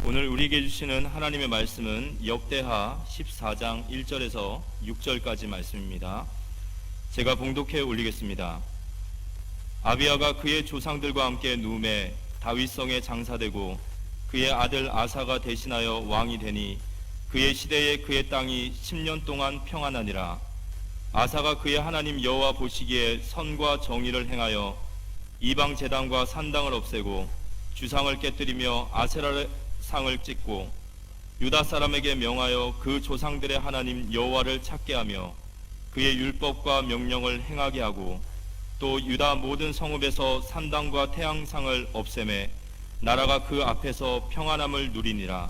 오늘 우리에게 주시는 하나님의 말씀은 역대하 14장 1절에서 6절까지 말씀입니다. 제가 봉독해 올리겠습니다. 아비야가 그의 조상들과 함께 누움에 다윗성에 장사되고 그의 아들 아사가 대신하여 왕이 되니 그의 시대에 그의 땅이 10년 동안 평안하니라. 아사가 그의 하나님 여호와 보시기에 선과 정의를 행하여 이방 제단과 산당을 없애고 주상을 깨뜨리며 아세라의 상을 찍고 유다 사람에게 명하여 그 조상들의 하나님 여호와를 찾게 하며 그의 율법과 명령을 행하게 하고 또 유다 모든 성읍에서 산당과 태양상을 없애매 나라가 그 앞에서 평안함을 누리니라.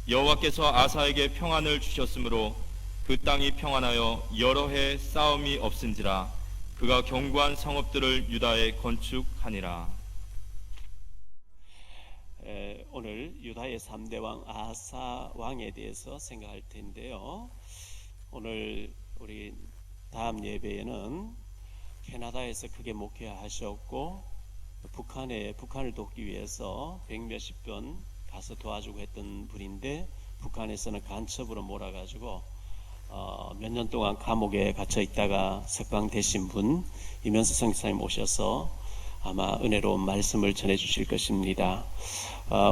여호와께서 아사에게 평안을 주셨으므로 그 땅이 평안하여 여러 해 싸움이 없은지라. 그가 견고한 성읍들을 유다에 건축하니라. 오늘 유다의 3대 왕 아사 왕에 대해서 생각할 텐데요. 오늘 우리 다음 예배에는 캐나다에서 크게 목회하셨고 북한을 돕기 위해서 100몇십 번 가서 도와주고 했던 분인데 북한에서는 간첩으로 몰아가지고 몇 년 동안 감옥에 갇혀 있다가 석방되신 분 이면수 선교사님 오셔서 아마 은혜로운 말씀을 전해 주실 것입니다.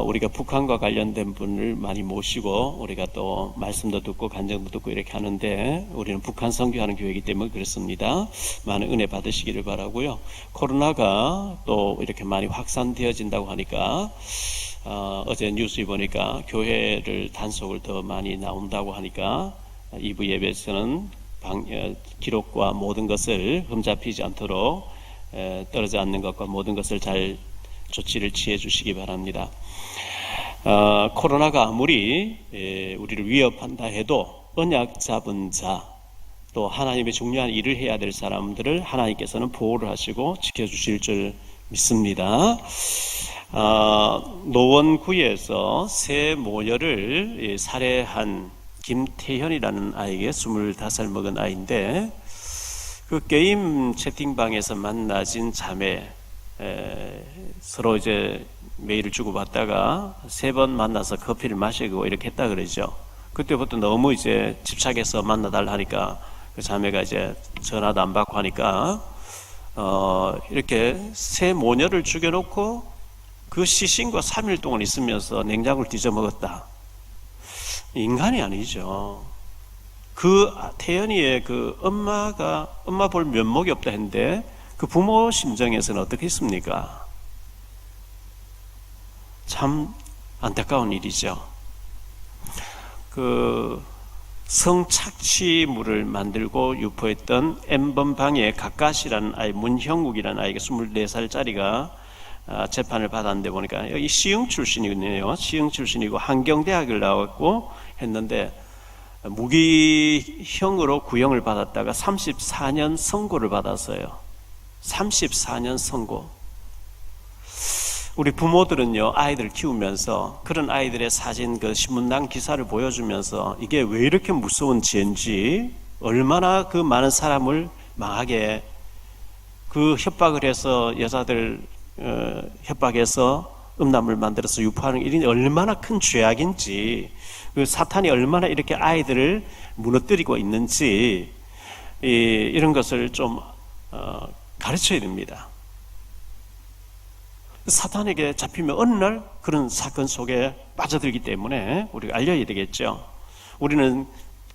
우리가 북한과 관련된 분을 많이 모시고 우리가 또 말씀도 듣고 간증도 듣고 이렇게 하는데 우리는 북한 선교하는 교회이기 때문에 그렇습니다. 많은 은혜 받으시기를 바라고요. 코로나가 또 이렇게 많이 확산되어진다고 하니까 어제 뉴스에 보니까 교회를 단속을 더 많이 나온다고 하니까 2부 예배에서는 기록과 모든 것을 흠잡히지 않도록 떨어져 않는 것과 모든 것을 잘 조치를 취해 주시기 바랍니다. 코로나가 아무리 우리를 위협한다 해도 언약 잡은 자, 또 하나님의 중요한 일을 해야 될 사람들을 하나님께서는 보호를 하시고 지켜주실 줄 믿습니다. 노원구에서 새 모녀를 살해한 김태현이라는 아이에게 25살 먹은 아이인데 그 게임 채팅방에서 만나진 자매 서로 이제 메일을 주고받다가 3번 만나서 커피를 마시고 이렇게 했다 그러죠. 그때부터 너무 이제 집착해서 만나달라 하니까 그 자매가 이제 전화도 안 받고 하니까 이렇게 새 모녀를 죽여놓고 그 시신과 3일 동안 있으면서 냉장고를 뒤져 먹었다. 인간이 아니죠. 그 태연이의 그 엄마 볼 면목이 없다 했는데 그 부모 심정에서는 어떻게 했습니까? 참 안타까운 일이죠. 그 성착취물을 만들고 유포했던 N번방의 각가시라는 아이, 문형욱이라는 아이가 24살짜리가 재판을 받았는데 보니까 여기 시흥 출신이거든요. 시흥 출신이고 한경대학을 나왔고 했는데 무기형으로 구형을 받았다가 34년 선고를 받았어요. 34년 선고. 우리 부모들은요, 아이들 키우면서 그런 아이들의 사진, 그 신문당 기사를 보여주면서 이게 왜 이렇게 무서운 죄인지, 얼마나 그 많은 사람을 망하게 그 협박을 해서 여자들 협박해서 음란물 만들어서 유포하는 일이 얼마나 큰 죄악인지, 그 사탄이 얼마나 이렇게 아이들을 무너뜨리고 있는지 이런 것을 좀 가르쳐야 됩니다. 사탄에게 잡히면 어느 날 그런 사건 속에 빠져들기 때문에 우리가 알려야 되겠죠. 우리는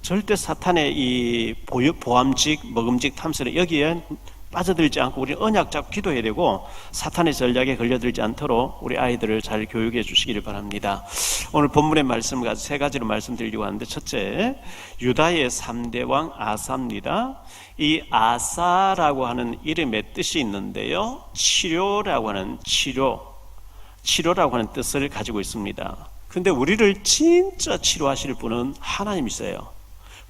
절대 사탄의 이 보암직, 먹음직 탐색을 여기에 빠져들지 않고 우리는 언약 잡고 기도해야 되고 사탄의 전략에 걸려들지 않도록 우리 아이들을 잘 교육해 주시기를 바랍니다. 오늘 본문의 말씀을 가지고 3가지로 말씀드리려고 하는데, 첫째, 유다의 3대 왕 아사입니다. 이 아사라고 하는 이름의 뜻이 있는데요, 치료라고 하는 치료라고 하는 뜻을 가지고 있습니다. 근데 우리를 진짜 치료하실 분은 하나님이세요.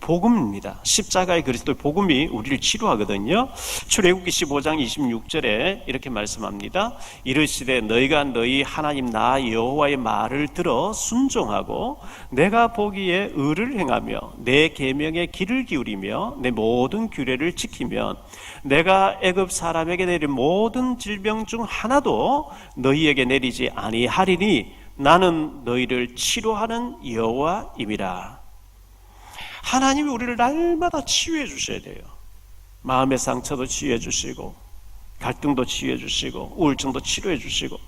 복음입니다. 십자가의 그리스도의 복음이 우리를 치료하거든요. 출애굽기 15장 26절에 이렇게 말씀합니다. 이르시되 너희가 너희 하나님 나 여호와의 말을 들어 순종하고 내가 보기에 의를 행하며 내 계명에 귀를 기울이며 내 모든 규례를 지키면 내가 애굽 사람에게 내린 모든 질병 중 하나도 너희에게 내리지 아니하리니 나는 너희를 치료하는 여호와임이라. 하나님이 우리를 날마다 치유해 주셔야 돼요. 마음의 상처도 치유해 주시고, 갈등도 치유해 주시고, 우울증도 치료해 주시고.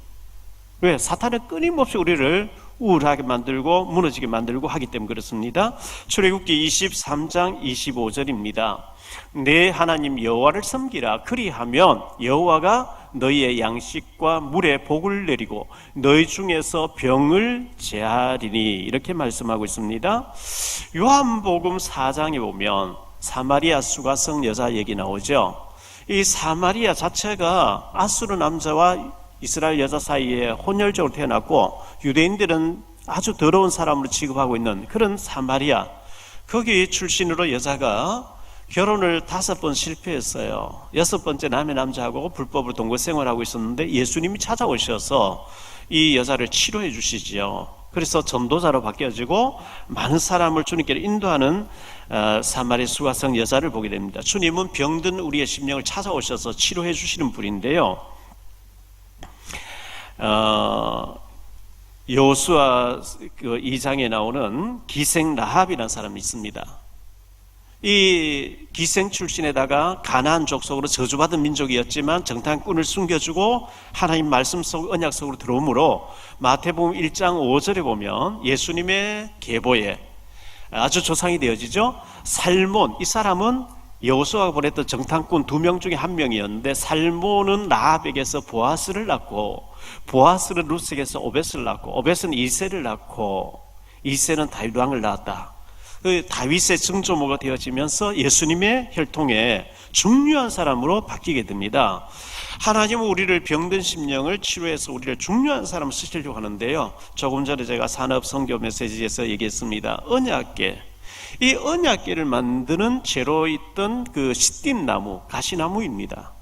왜? 사탄은 끊임없이 우리를 우울하게 만들고 무너지게 만들고 하기 때문에 그렇습니다. 출애굽기 23장 25절입니다. 내 하나님 여호와를 섬기라. 그리하면 여호와가 너희의 양식과 물에 복을 내리고 너희 중에서 병을 제하리니, 이렇게 말씀하고 있습니다. 요한복음 4장에 보면 사마리아 수가성 여자 얘기 나오죠. 이 사마리아 자체가 아수르 남자와 이스라엘 여자 사이에 혼혈적으로 태어났고, 유대인들은 아주 더러운 사람으로 취급하고 있는 그런 사마리아, 거기 출신으로 여자가 결혼을 5번 실패했어요. 6번째 남의 남자하고 불법으로 동거 생활하고 있었는데 예수님이 찾아오셔서 이 여자를 치료해 주시지요. 그래서 전도자로 바뀌어지고 많은 사람을 주님께로 인도하는 사마리 수가성 여자를 보게 됩니다. 주님은 병든 우리의 심령을 찾아오셔서 치료해 주시는 분인데요. 여호수아 2장에 나오는 기생 라합이라는 사람이 있습니다. 이 기생 출신에다가 가나안 족속으로 저주받은 민족이었지만 정탐꾼을 숨겨주고 하나님 말씀 속 언약 속으로 들어오므로 마태복음 1장 5절에 보면 예수님의 계보에 아주 조상이 되어지죠. 살몬, 이 사람은 여호수아가 보냈던 정탐꾼 2명 중에 1명이었는데, 살몬은 라합에게서 보아스를 낳고, 보아스는 룻에게서 오벳을 낳고, 오벳은 이새를 낳고, 이새는 다윗 왕을 낳았다. 그 다윗의 증조모가 되어지면서 예수님의 혈통에 중요한 사람으로 바뀌게 됩니다. 하나님은 우리를 병든 심령을 치료해서 우리를 중요한 사람을 쓰시려고 하는데요. 조금 전에 제가 산업 선교 메시지에서 얘기했습니다. 언약궤, 이 언약궤를 만드는 재로 있던 그 시띠나무, 가시나무입니다.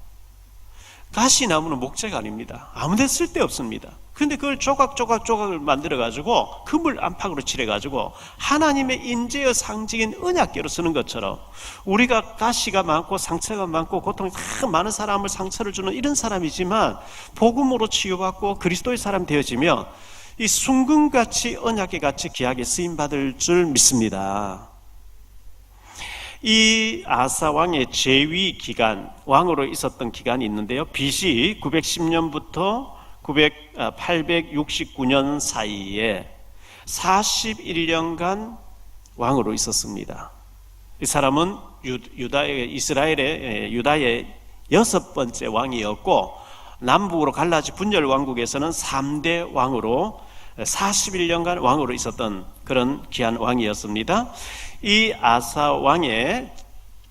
가시나무는 목재가 아닙니다. 아무데 쓸데 없습니다. 근데 그걸 조각을 만들어가지고 금을 안팎으로 칠해가지고 하나님의 인재의 상징인 언약궤로 쓰는 것처럼, 우리가 가시가 많고 상처가 많고 고통이 많은 사람을 상처를 주는 이런 사람이지만 복음으로 치유받고 그리스도의 사람 되어지면 이 순금같이 언약궤같이 귀하게 쓰임받을 줄 믿습니다. 이 아사 왕의 재위 기간, 왕으로 있었던 기간이 있는데요. BC 910년부터 869년 사이에 41년간 왕으로 있었습니다. 이 사람은 이스라엘의 유다의 6번째 왕이었고, 남북으로 갈라진 분열 왕국에서는 3대 왕으로 41년간 왕으로 있었던 그런 귀한 왕이었습니다. 이 아사 왕의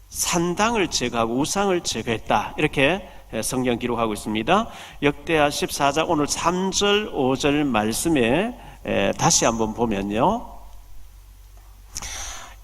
산당을 제거하고 우상을 제거했다, 이렇게 성경 기록하고 있습니다. 역대하 14장 오늘 3절 5절 말씀에 다시 한번 보면요,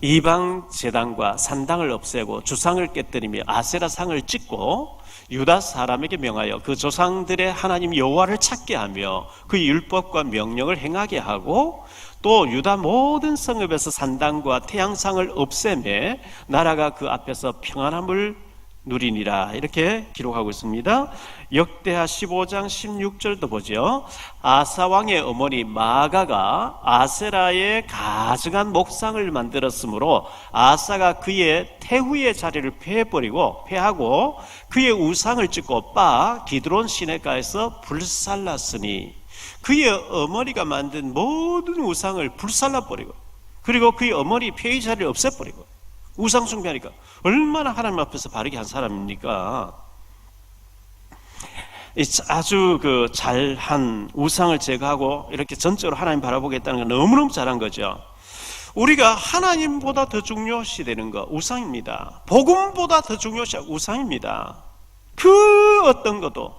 이방 제단과 산당을 없애고 주상을 깨뜨리며 아세라 상을 찍고 유다 사람에게 명하여 그 조상들의 하나님 여호와를 찾게 하며 그 율법과 명령을 행하게 하고, 또 유다 모든 성읍에서 산당과 태양상을 없애매 나라가 그 앞에서 평안함을 누리니라, 이렇게 기록하고 있습니다. 역대하 15장 16절도 보죠. 아사 왕의 어머니 마아가가 아세라의 가증한 목상을 만들었으므로 아사가 그의 태후의 자리를 폐하고 그의 우상을 찍고 빠 기드론 시내가에서 불살랐으니, 그의 어머니가 만든 모든 우상을 불살라버리고, 그리고 그의 어머니 폐의 자리를 없애버리고, 우상 숭배하니까 얼마나 하나님 앞에서 바르게 한 사람입니까? 아주 그 잘한 우상을 제거하고 이렇게 전적으로 하나님 바라보겠다는 건 너무너무 잘한 거죠. 우리가 하나님보다 더 중요시 되는 거 우상입니다. 복음보다 더 중요시 우상입니다. 그 어떤 것도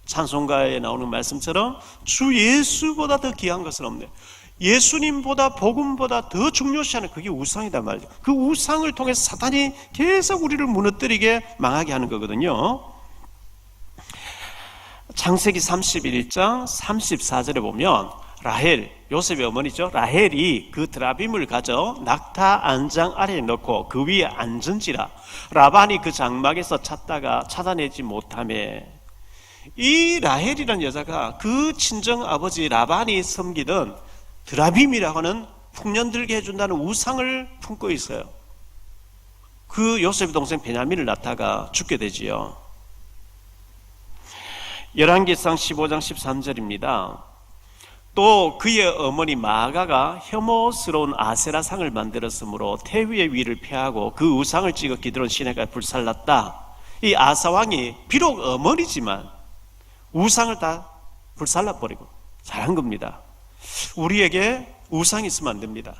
찬송가에 나오는 말씀처럼 주 예수보다 더 귀한 것은 없네. 예수님보다 복음보다 더 중요시하는 그게 우상이단 말이죠. 그 우상을 통해서 사탄이 계속 우리를 무너뜨리게 망하게 하는 거거든요. 창세기 31장 34절에 보면 라헬, 요셉의 어머니죠. 라헬이 그 드라빔을 가져 낙타 안장 아래에 넣고 그 위에 앉은지라 라반이 그 장막에서 찾다가 찾아내지 못하매, 이 라헬이라는 여자가 그 친정 아버지 라반이 섬기던 드라빔이라고 하는 풍년들게 해준다는 우상을 품고 있어요. 그 요셉의 동생 베냐민을 낳다가 죽게 되지요. 열왕기상 15장 13절입니다. 또 그의 어머니 마아가가 혐오스러운 아세라상을 만들었으므로 태위의 위를 피하고 그 우상을 찍어 기드론 시내가 불살랐다. 이 아사왕이 비록 어머니지만 우상을 다 불살라버리고 잘한 겁니다. 우리에게 우상이 있으면 안 됩니다.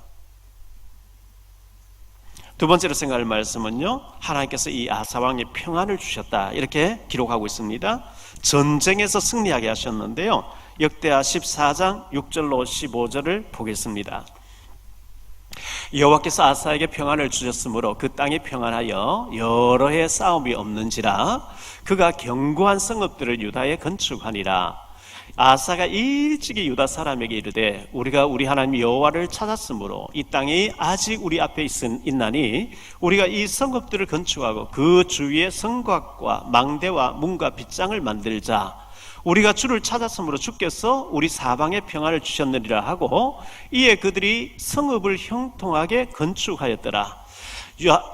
두 번째로 생각할 말씀은요, 하나님께서 이 아사왕에 평안을 주셨다 이렇게 기록하고 있습니다. 전쟁에서 승리하게 하셨는데요, 역대하 14장 6절로 15절을 보겠습니다. 여호와께서 아사에게 평안을 주셨으므로 그 땅이 평안하여 여러 해 싸움이 없는지라. 그가 견고한 성읍들을 유다에 건축하니라. 아사가 일찍이 유다 사람에게 이르되 우리가 우리 하나님 여호와를 찾았으므로 이 땅이 아직 우리 앞에 있나니 우리가 이 성읍들을 건축하고 그 주위에 성곽과 망대와 문과 빗장을 만들자. 우리가 주를 찾았으므로 주께서 우리 사방에 평안을 주셨느니라 하고 이에 그들이 성읍을 형통하게 건축하였더라.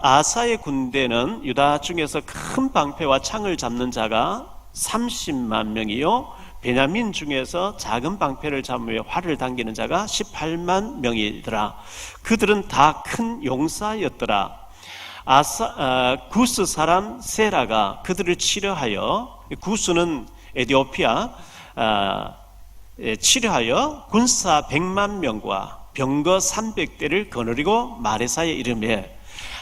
아사의 군대는 유다 중에서 큰 방패와 창을 잡는 자가 30만 명이요 베냐민 중에서 작은 방패를 잡으며 활을 당기는 자가 18만 명이더라. 그들은 다 큰 용사였더라. 구스 사람 세라가 그들을 치려하여, 구스는 에티오피아, 치려하여 군사 100만 명과 병거 300대를 거느리고 마레사에 이르매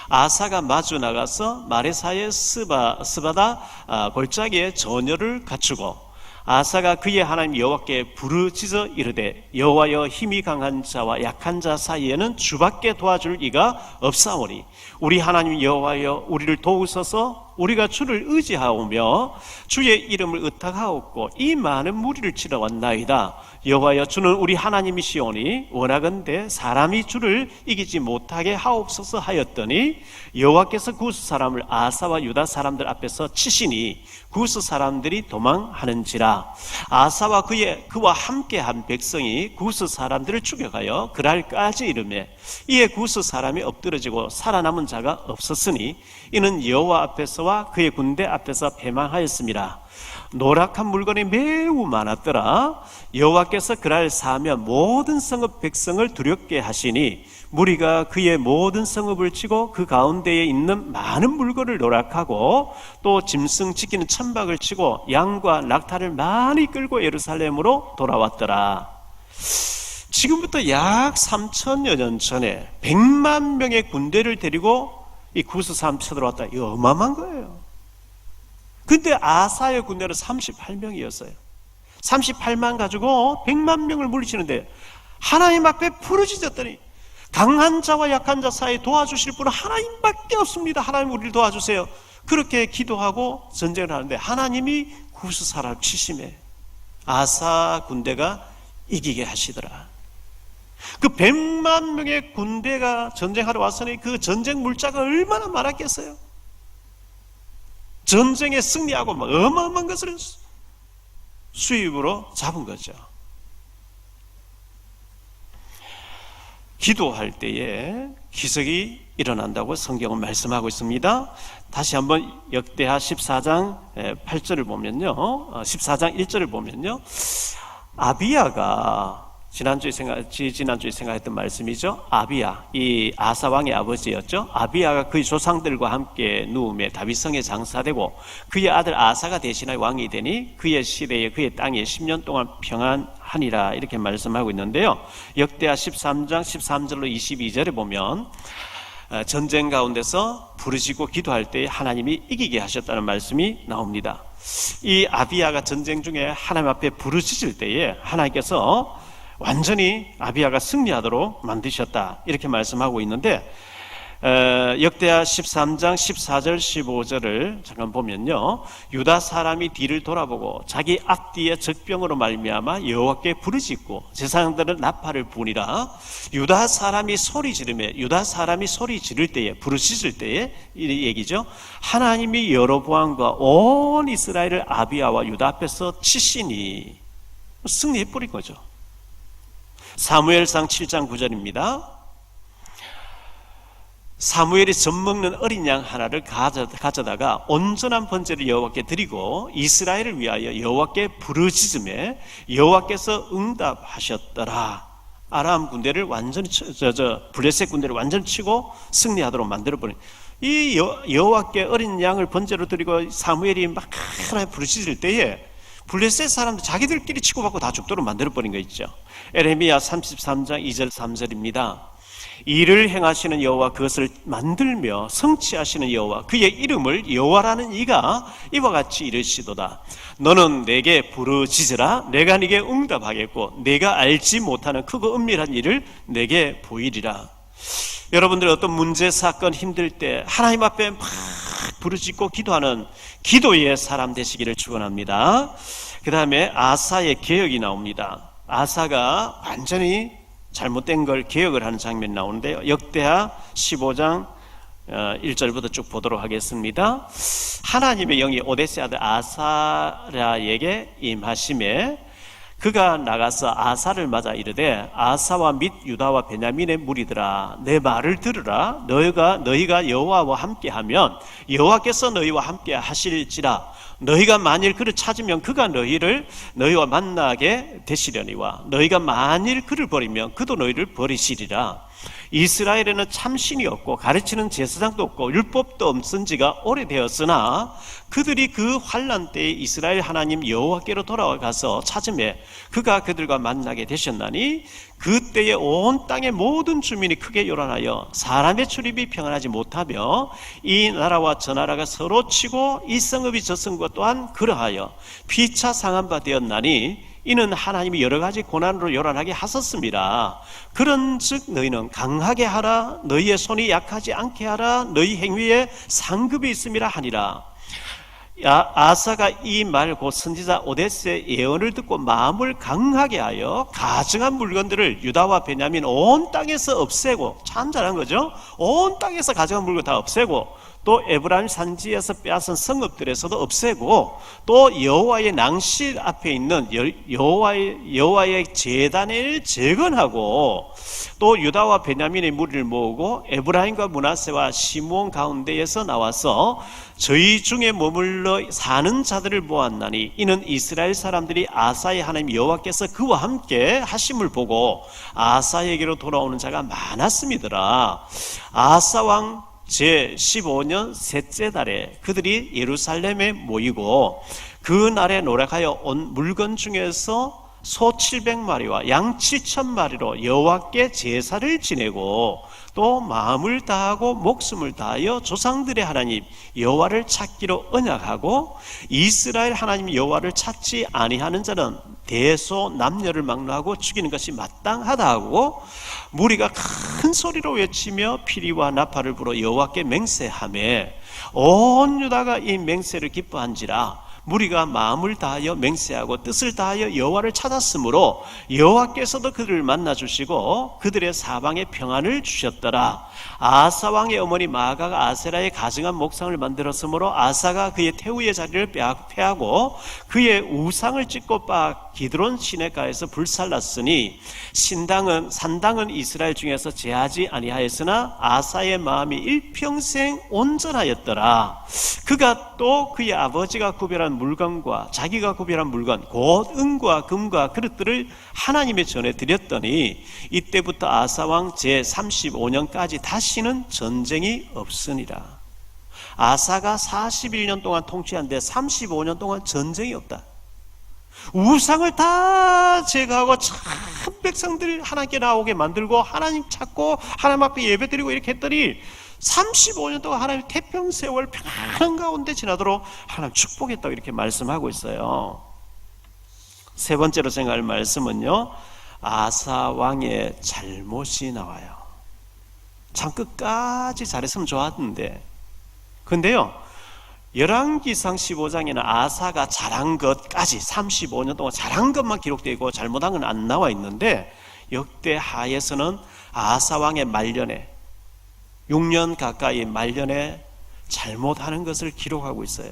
아사가 마주 나가서 마레사의 스바다 골짜기에 전열을 갖추고 아사가 그의 하나님 여호와께 부르짖어 이르되 여호와여 힘이 강한 자와 약한 자 사이에는 주밖에 도와줄 이가 없사오니 우리 하나님 여호와여 우리를 도우소서. 우리가 주를 의지하오며 주의 이름을 의탁하옵고 이 많은 무리를 치러 왔나이다. 여호와여 주는 우리 하나님이시오니 원하건대 사람이 주를 이기지 못하게 하옵소서 하였더니 여호와께서 구스 사람을 아사와 유다 사람들 앞에서 치시니 구스 사람들이 도망하는지라. 아사와 그와 함께한 백성이 구스 사람들을 추격하여 그랄까지 이르매 이에 구스 사람이 엎드러지고 살아남은 자가 없었으니 이는 여호와 앞에서와 그의 군대 앞에서 패망하였습니다. 노락한 물건이 매우 많았더라. 여호와께서 그날 사하며 모든 성읍 백성을 두렵게 하시니 무리가 그의 모든 성읍을 치고 그 가운데에 있는 많은 물건을 노락하고 또 짐승 지키는 천박을 치고 양과 낙타를 많이 끌고 예루살렘으로 돌아왔더라. 지금부터 약 3천여 년 전에 100만 명의 군대를 데리고 이 구스 사람 쳐들어왔다. 이거 어마어마한 거예요. 근데 아사의 군대는 38명이었어요. 38만 가지고 100만 명을 물리치는데 하나님 앞에 부르짖었더니 강한 자와 약한 자 사이에 도와주실 분은 하나님밖에 없습니다. 하나님 우리를 도와주세요. 그렇게 기도하고 전쟁을 하는데 하나님이 구스 사람 치심에 아사 군대가 이기게 하시더라. 그 100만 명의 군대가 전쟁하러 왔으니 그 전쟁 물자가 얼마나 많았겠어요. 전쟁에 승리하고 막 어마어마한 것을 수입으로 잡은 거죠. 기도할 때에 기적이 일어난다고 성경은 말씀하고 있습니다. 다시 한번 역대하 14장 8절을 보면요, 14장 1절을 보면요, 아비야가 지난주에 생각했던 말씀이죠. 아비야, 이 아사 왕의 아버지였죠. 아비야가 그의 조상들과 함께 누움에 다윗성에 장사되고 그의 아들 아사가 대신하여 왕이 되니 그의 시대에 그의 땅에 10년 동안 평안하니라 이렇게 말씀하고 있는데요. 역대하 13장 13절로 22절에 보면 전쟁 가운데서 부르짖고 기도할 때 하나님이 이기게 하셨다는 말씀이 나옵니다. 이 아비야가 전쟁 중에 하나님 앞에 부르짖을 때에 하나님께서 완전히 아비야가 승리하도록 만드셨다 이렇게 말씀하고 있는데 역대하 13장 14절 15절을 잠깐 보면요, 유다 사람이 뒤를 돌아보고 자기 앞뒤의 적병으로 말미암아 여호와께 부르짖고 제사장들은 나팔을 부니라. 유다 사람이 소리 지를 때에, 부르짖을 때에, 이 얘기죠. 하나님이 여로보암과 온 이스라엘을 아비야와 유다 앞에서 치시니 승리해 버린 거죠. 사무엘상 7장 9절입니다. 사무엘이 젖먹는 어린 양 하나를 가져다가 온전한 번제를 여호와께 드리고 이스라엘을 위하여 여호와께 부르짖음에 여호와께서 응답하셨더라. 아람 군대를 완전히 블레셋 군대를 완전히 치고 승리하도록 만들어버린, 이 여호와께 어린 양을 번제로 드리고 사무엘이 막 하나님 부르짖을 때에 블레셋 사람들 자기들끼리 치고받고 다 죽도록 만들어버린 거 있죠. 에레미야 33장 2절 3절입니다. 이를 행하시는 여호와, 그것을 만들며 성취하시는 여호와, 그의 이름을 여호와라는 이가 이와 같이 이르시도다. 너는 내게 부르짖으라. 내가 네게 응답하겠고 내가 알지 못하는 크고 은밀한 일을 내게 보이리라. 여러분들 어떤 문제, 사건 힘들 때 하나님 앞에 막 부르짖고 기도하는 기도의 사람 되시기를 축원합니다. 그 다음에 아사의 개혁이 나옵니다. 아사가 완전히 잘못된 걸 개혁을 하는 장면이 나오는데요. 역대하 15장 1절부터 쭉 보도록 하겠습니다. 하나님의 영이 오데스의 아들 아사랴에게 임하심에 그가 나가서 아사를 맞아 이르되, 아사와 및 유다와 베냐민의 무리들아, 내 말을 들으라. 너희가 여호와와 함께하면 여호와께서 너희와 함께 하실지라. 너희가 만일 그를 찾으면 그가 너희와 만나게 되시려니와 너희가 만일 그를 버리면 그도 너희를 버리시리라. 이스라엘에는 참신이 없고 가르치는 제사장도 없고 율법도 없은 지가 오래되었으나 그들이 그 환난 때에 이스라엘 하나님 여호와께로 돌아가서 찾음에 그가 그들과 만나게 되셨나니 그때에 온 땅의 모든 주민이 크게 요란하여 사람의 출입이 평안하지 못하며 이 나라와 저 나라가 서로 치고 이 성읍이 저 성읍과 또한 그러하여 피차 상한 바 되었나니 이는 하나님이 여러 가지 고난으로 요란하게 하셨습니다. 그런즉 너희는 강하게 하라. 너희의 손이 약하지 않게 하라. 너희 행위에 상급이 있음이라 하니라. 아사가 이 말 곧 선지자 오데스의 예언을 듣고 마음을 강하게 하여 가증한 물건들을 유다와 베냐민 온 땅에서 없애고, 참 잘한 거죠. 온 땅에서 가증한 물건 다 없애고, 또 에브라임 산지에서 빼앗은 성읍들에서도 없애고, 또 여호와의 낭실 앞에 있는 여호와의 제단을 재건하고, 또 유다와 베냐민의 무리를 모으고 에브라임과 므낫세와 시므온 가운데에서 나와서 저희 중에 머물러 사는 자들을 모았나니 이는 이스라엘 사람들이 아사의 하나님 여호와께서 그와 함께 하심을 보고 아사에게로 돌아오는 자가 많았음이더라. 아사 왕 제15년 셋째 달에 그들이 예루살렘에 모이고 그 날에 노력하여 온 물건 중에서 소 700마리와 양 7,000마리로 여호와께 제사를 지내고 또 마음을 다하고 목숨을 다하여 조상들의 하나님 여호와를 찾기로 언약하고 이스라엘 하나님 여호와를 찾지 아니하는 자는 대소 남녀를 막론하고 죽이는 것이 마땅하다 하고 무리가 큰 소리로 외치며 피리와 나팔을 불어 여호와께 맹세하며 온 유다가 이 맹세를 기뻐한지라. 무리가 마음을 다하여 맹세하고 뜻을 다하여 여호와를 찾았으므로 여호와께서도 그들을 만나 주시고 그들의 사방에 평안을 주셨더라. 아사 왕의 어머니 마아가가 아세라의 가증한 목상을 만들었으므로 아사가 그의 태우의 자리를 폐하고 그의 우상을 찍고 빻아 기드론 시내가에서 불살랐으니 산당은 이스라엘 중에서 제하지 아니하였으나 아사의 마음이 일평생 온전하였더라. 그가 또 그의 아버지가 구별한 물건과 자기가 구별한 물건 곧 은과 금과 그릇들을 하나님의 전에 드렸더니 이때부터 아사왕 제35년까지 다시는 전쟁이 없으니라. 아사가 41년 동안 통치한데 35년 동안 전쟁이 없다. 우상을 다 제거하고 참 백성들이 하나님께 나오게 만들고 하나님 찾고 하나님 앞에 예배드리고 이렇게 했더니 35년 동안 하나님 태평세월 평안한 가운데 지나도록 하나님 축복했다고 이렇게 말씀하고 있어요. 세 번째로 생각할 말씀은요, 아사 왕의 잘못이 나와요. 참 끝까지 잘했으면 좋았는데, 근데요 열왕기상 15장에는 아사가 잘한 것까지 35년 동안 잘한 것만 기록되어 있고 잘못한 건 안 나와 있는데, 역대하에서는 아사 왕의 말년에 6년 가까이 말년에 잘못하는 것을 기록하고 있어요.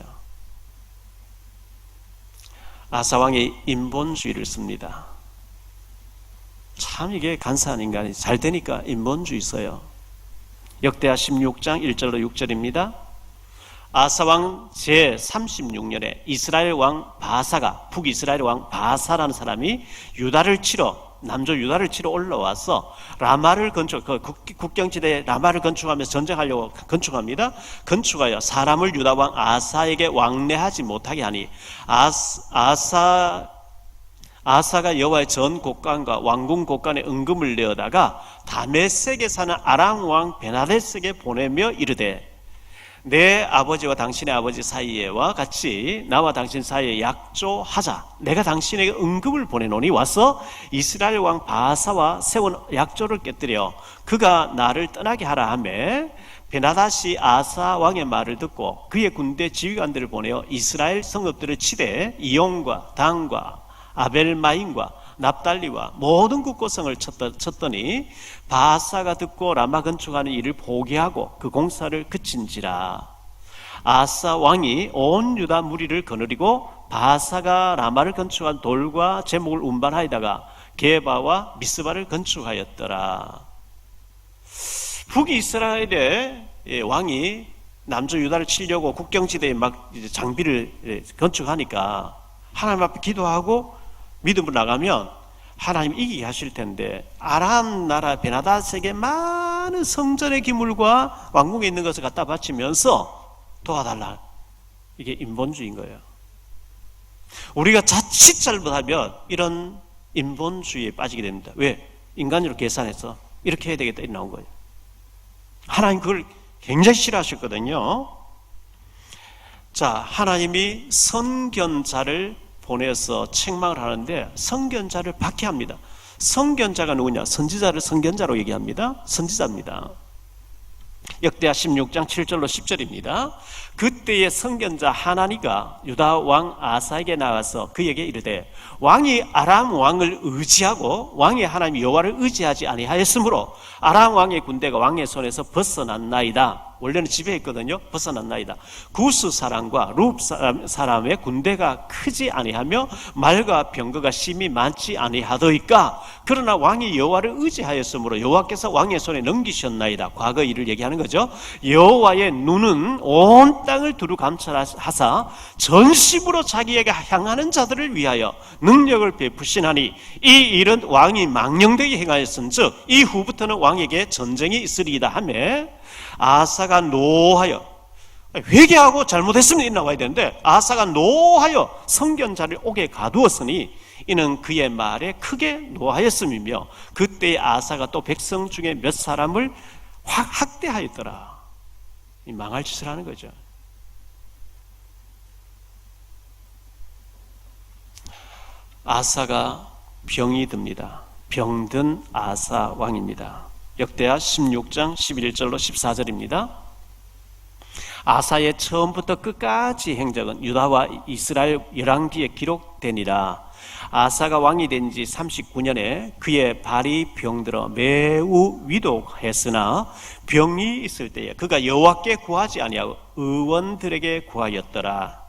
아사 왕이 인본주의를 씁니다. 참 이게 간사한 인간이 잘 되니까 인본주의 써요. 역대하 16장 1절로 6절입니다. 아사왕 제36년에 이스라엘 왕 바사가, 북이스라엘 왕 바사라는 사람이 남조 유다를 치러 올라와서 라마를 국경지대에 라마를 건축하면서 전쟁하려고 건축합니다. 건축하여 사람을 유다 왕 아사에게 왕래하지 못하게 하니 아사가 여호와의 전 곳간과 왕궁 곳간에 은금을 내어다가 다메섹에 사는 아람 왕 베나데스에게 보내며 이르되, 내 아버지와 당신의 아버지 사이에와 같이 나와 당신 사이에 약조하자. 내가 당신에게 은금을 보내노니 와서 이스라엘 왕 바사와 세운 약조를 깨뜨려 그가 나를 떠나게 하라 하며, 베나닷이 아사 왕의 말을 듣고 그의 군대 지휘관들을 보내어 이스라엘 성읍들을 치되 이용과 단과 아벨마임과 납달리와 모든 국고성을 쳤더니 바사가 듣고 라마 건축하는 일을 포기하고 그 공사를 그친지라. 아사 왕이 온 유다 무리를 거느리고 바사가 라마를 건축한 돌과 제목을 운반하여다가 게바와 미스바를 건축하였더라. 북이스라엘의 왕이 남조 유다를 치려고 국경지대에 막 장비를 건축하니까 하나님 앞에 기도하고 믿음으로 나가면 하나님 이기게 하실 텐데, 아람 나라 베나닷에게 많은 성전의 기물과 왕궁에 있는 것을 갖다 바치면서 도와달라. 이게 인본주의인 거예요. 우리가 자칫 잘못하면 이런 인본주의에 빠지게 됩니다. 왜? 인간으로 계산해서 이렇게 해야 되겠다 이렇게 나온 거예요. 하나님 그걸 굉장히 싫어하셨거든요. 자, 하나님이 선견자를 보내서 책망을 하는데 선견자를 박해합니다. 선견자가 누구냐? 선지자를 선견자로 얘기합니다. 선지자입니다. 역대하 16장 7절로 10절입니다. 그때의 선견자 하나니가 유다 왕 아사에게 나가서 그에게 이르되, 왕이 아람 왕을 의지하고 왕의 하나님 여호와를 의지하지 아니하였으므로 아람 왕의 군대가 왕의 손에서 벗어났나이다. 원래는 지배했거든요. 벗어났나이다. 구스 사람과 룹 사람의 군대가 크지 아니하며 말과 병거가 심히 많지 아니하더이까. 그러나 왕이 여호와를 의지하였으므로 여호와께서 왕의 손에 넘기셨나이다. 과거 일을 얘기하는 거죠. 여호와의 눈은 온 땅을 두루 감찰하사 전심으로 자기에게 향하는 자들을 위하여 능력을 베푸시나니 이 일은 왕이 망령되게 행하였은즉 이후부터는 왕에게 전쟁이 있으리이다 하며, 아사가 노하여, 회개하고 잘못했으면 나와야 되는데 아사가 노하여 선견자를 옥에 가두었으니 이는 그의 말에 크게 노하였음이며, 그때 아사가 또 백성 중에 몇 사람을 학대하였더라. 망할 짓을 하는 거죠. 아사가 병이 듭니다. 병든 아사 왕입니다. 역대하 16장 11절로 14절입니다. 아사의 처음부터 끝까지 행적은 유다와 이스라엘 열왕기에 기록되니라. 아사가 왕이 된 지 39년에 그의 발이 병들어 매우 위독했으나 병이 있을 때에 그가 여호와께 구하지 아니하고 의원들에게 구하였더라.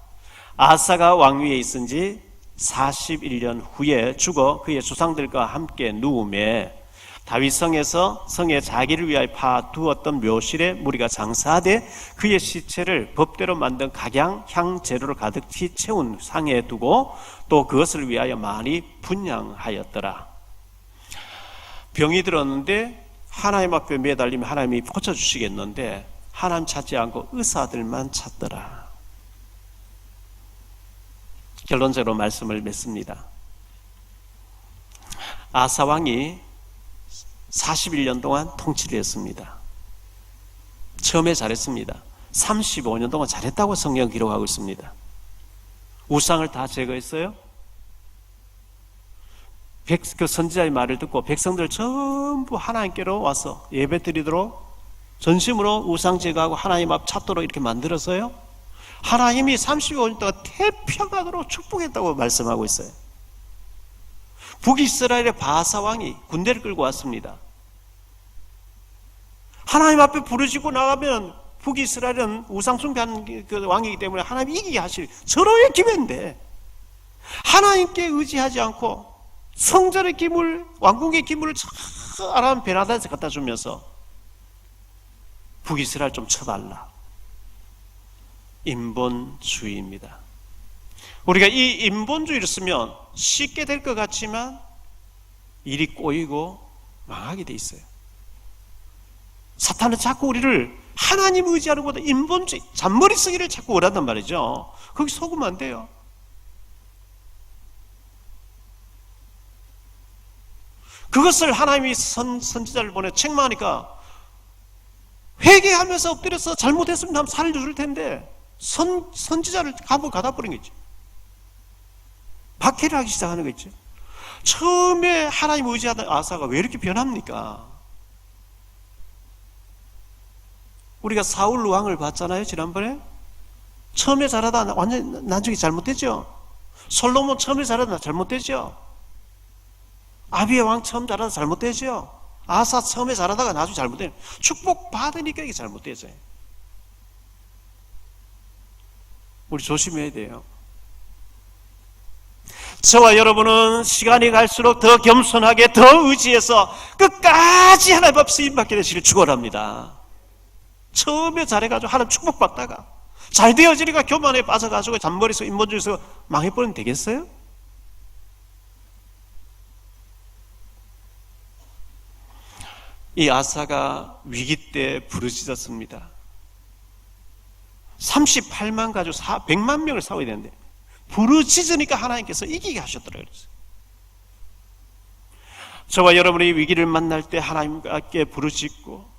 아사가 왕위에 있은 지 41년 후에 죽어 그의 조상들과 함께 누우매 다윗성에서 성에 자기를 위하여 파두었던 묘실에 무리가 장사하되 그의 시체를 법대로 만든 각양 향재료를 가득히 채운 상에 두고 또 그것을 위하여 많이 분향하였더라. 병이 들었는데 하나님 앞에 매달리면 하나님이 고쳐주시겠는데 하나님 찾지 않고 의사들만 찾더라. 결론적으로 말씀을 맺습니다. 아사 왕이 41년 동안 통치를 했습니다. 처음에 잘했습니다. 35년 동안 잘했다고 성경 기록하고 있습니다. 우상을 다 제거했어요. 그 선지자의 말을 듣고 백성들 전부 하나님께로 와서 예배 드리도록 전심으로 우상 제거하고 하나님 앞 찾도록 이렇게 만들었어요. 하나님이 30여 년 동안 태평하도록 축복했다고 말씀하고 있어요. 북이스라엘의 바사 왕이 군대를 끌고 왔습니다. 하나님 앞에 부르짖고 나가면 북이스라엘은 우상 숭배하는 그 왕이기 때문에 하나님이 이기게 하실 절호의 기회인데, 하나님께 의지하지 않고 성전의 기물, 왕궁의 기물을 저 아람 베나다에서 갖다 주면서 북이스라엘 좀 쳐달라. 인본주의입니다. 우리가 이 인본주의를 쓰면 쉽게 될 것 같지만 일이 꼬이고 망하게 돼 있어요. 사탄은 자꾸 우리를 하나님 의지하는 것보다 인본주의, 잔머리 쓰기를 자꾸 원한단 말이죠. 거기 속으면 안 돼요. 그것을 하나님이 선지자를 보내 책망하니까 회개하면서 엎드려서 잘못했으면 하면 살려줄 텐데 선지자를 감옥 가다 버린 거지. 박해를 하기 시작하는 거죠. 처음에 하나님 의지하던 아사가 왜 이렇게 변합니까? 우리가 사울 왕을 봤잖아요, 지난번에. 처음에 잘하다 완전 나중에 잘못됐죠. 솔로몬 처음에 잘하다 잘못됐죠. 아비의 왕 처음 잘하다 잘못됐죠. 아사 처음에 잘하다가 나중에 잘못돼요. 축복 받으니까 이게 잘못되죠. 우리 조심해야 돼요. 저와 여러분은 시간이 갈수록 더 겸손하게, 더 의지해서 끝까지 하나님 앞 쓰임받게 되시길 축원합니다. 처음에 잘해가지고 하나님 축복받다가 잘 되어지니까 교만에 빠져가지고 잔머리에서 인본주의에서 망해버리면 되겠어요? 이 아사가 위기 때 부르짖었습니다. 38만 가지고 100만 명을 싸워야 되는데 부르짖으니까 하나님께서 이기게 하셨더라고요. 저와 여러분이 위기를 만날 때 하나님께 부르짖고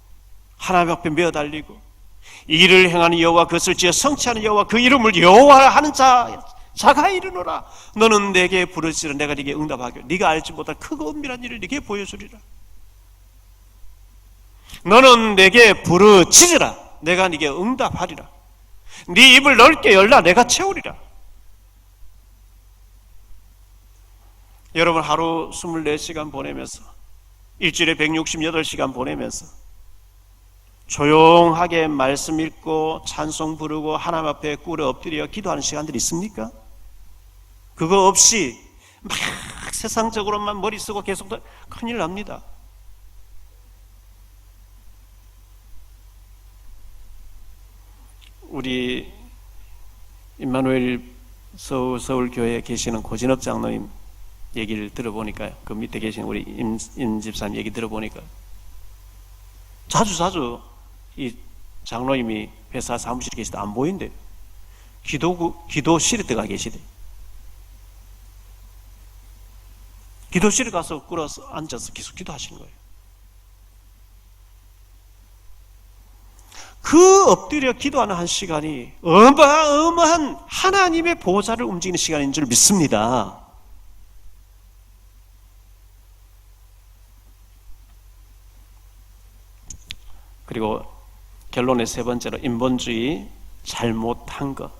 하나님 앞에 메어달리고 일을 행하는 여호와, 그것을 지어 성취하는 여호와, 그 이름을 여호와 하는 자가 이르노라. 너는 내게 부르짖으라. 내가 네게 응답하겠고 네가 알지 못할 크고 은밀한 일을 네게 보여주리라. 너는 내게 부르짖으라. 내가 네게 응답하리라. 네 입을 넓게 열라. 내가 채우리라. 여러분 하루 24시간 보내면서 일주일에 168시간 보내면서 조용하게 말씀 읽고 찬송 부르고 하나님 앞에 꿇어 엎드려 기도하는 시간들이 있습니까? 그거 없이 막 세상적으로만 머리 쓰고 계속 큰일 납니다. 우리 임마누엘 서울교회에 계시는 고진업 장로님 얘기를 들어보니까요, 그 밑에 계신 우리 임 집사님 얘기 들어보니까 자주 이 장로님이 회사 사무실에 계시다 안 보인대. 기도실에 들어가 계시대. 기도실에 가서 꿇어서 앉아서 계속 기도하시는 거예요. 그 엎드려 기도하는 한 시간이 어마어마한 하나님의 보좌를 움직이는 시간인 줄 믿습니다. 그리고 결론의 세 번째로 인본주의, 잘못한 것,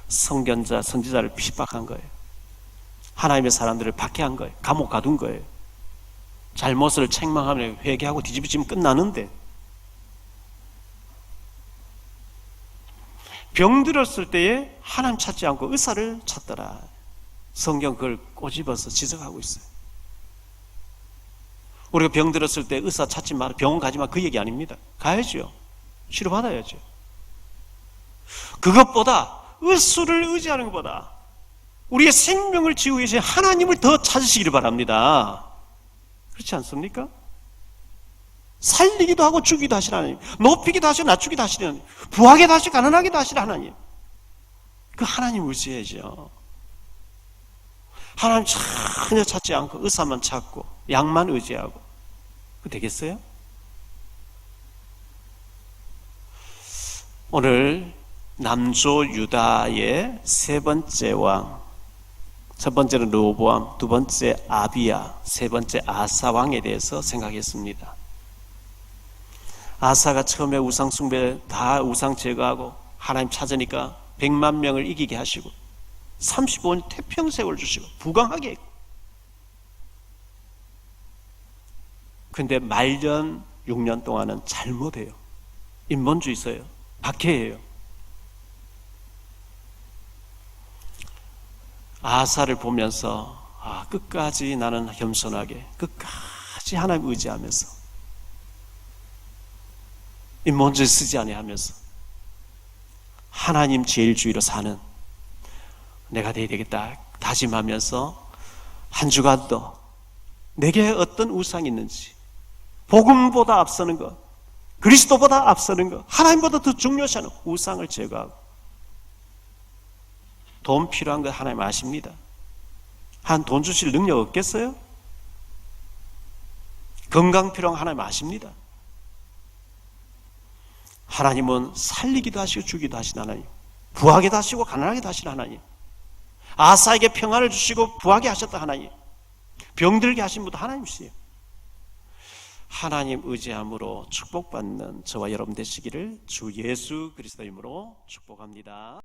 선견자, 선지자를 핍박한 거예요. 하나님의 사람들을 박해한 거예요. 감옥 가둔 거예요. 잘못을 책망하면 회개하고 뒤집어지면 끝나는데, 병들었을 때에 하나님 찾지 않고 의사를 찾더라. 성경 그걸 꼬집어서 지적하고 있어요. 우리가 병들었을 때 의사 찾지 마라, 병원 가지 마, 그 얘기 아닙니다. 가야죠. 치료받아야죠. 그것보다 의술을 의지하는 것보다 우리의 생명을 지우기 위해서 하나님을 더 찾으시기를 바랍니다. 그렇지 않습니까? 살리기도 하고 죽이기도 하시는 하나님, 높이기도 하시고 낮추기도 하시는 하나님, 부하게도 하시고 가난하게도 하시는 하나님, 그 하나님 의지해야죠. 하나님 전혀 찾지 않고 의사만 찾고 약만 의지하고 그 되겠어요? 오늘 남조 유다의 세 번째 왕, 첫 번째는 르호보암, 두 번째 아비야, 세 번째 아사 왕에 대해서 생각했습니다. 아사가 처음에 우상 숭배 다 우상 제거하고 하나님 찾으니까 100만 명을 이기게 하시고 35년 태평세월 주시고 부강하게 했고, 근데 말년 6년 동안은 잘못해요. 인본주의 있어요. 박해예요. 아사를 보면서 끝까지 나는 겸손하게 끝까지 하나님 의지하면서 인본주의 쓰지 아니하면서 하나님 제일주의로 사는 내가 되어야 되겠다 다짐하면서 한 주간 더 내게 어떤 우상이 있는지, 복음보다 앞서는 것, 그리스도보다 앞서는 것, 하나님보다 더 중요시하는 우상을 제거하고, 돈 필요한 거 하나님 아십니다. 한 돈 주실 능력 없겠어요? 건강 필요한 거 하나님 아십니다. 하나님은 살리기도 하시고 주기도 하신 하나님, 부하게도 하시고 가난하게도 하신 하나님, 아사에게 평안을 주시고 부하게 하셨다 하나님, 병들게 하신 분도 하나님이세요. 하나님 의지함으로 축복받는 저와 여러분 되시기를 주 예수 그리스도 이름으로 축복합니다.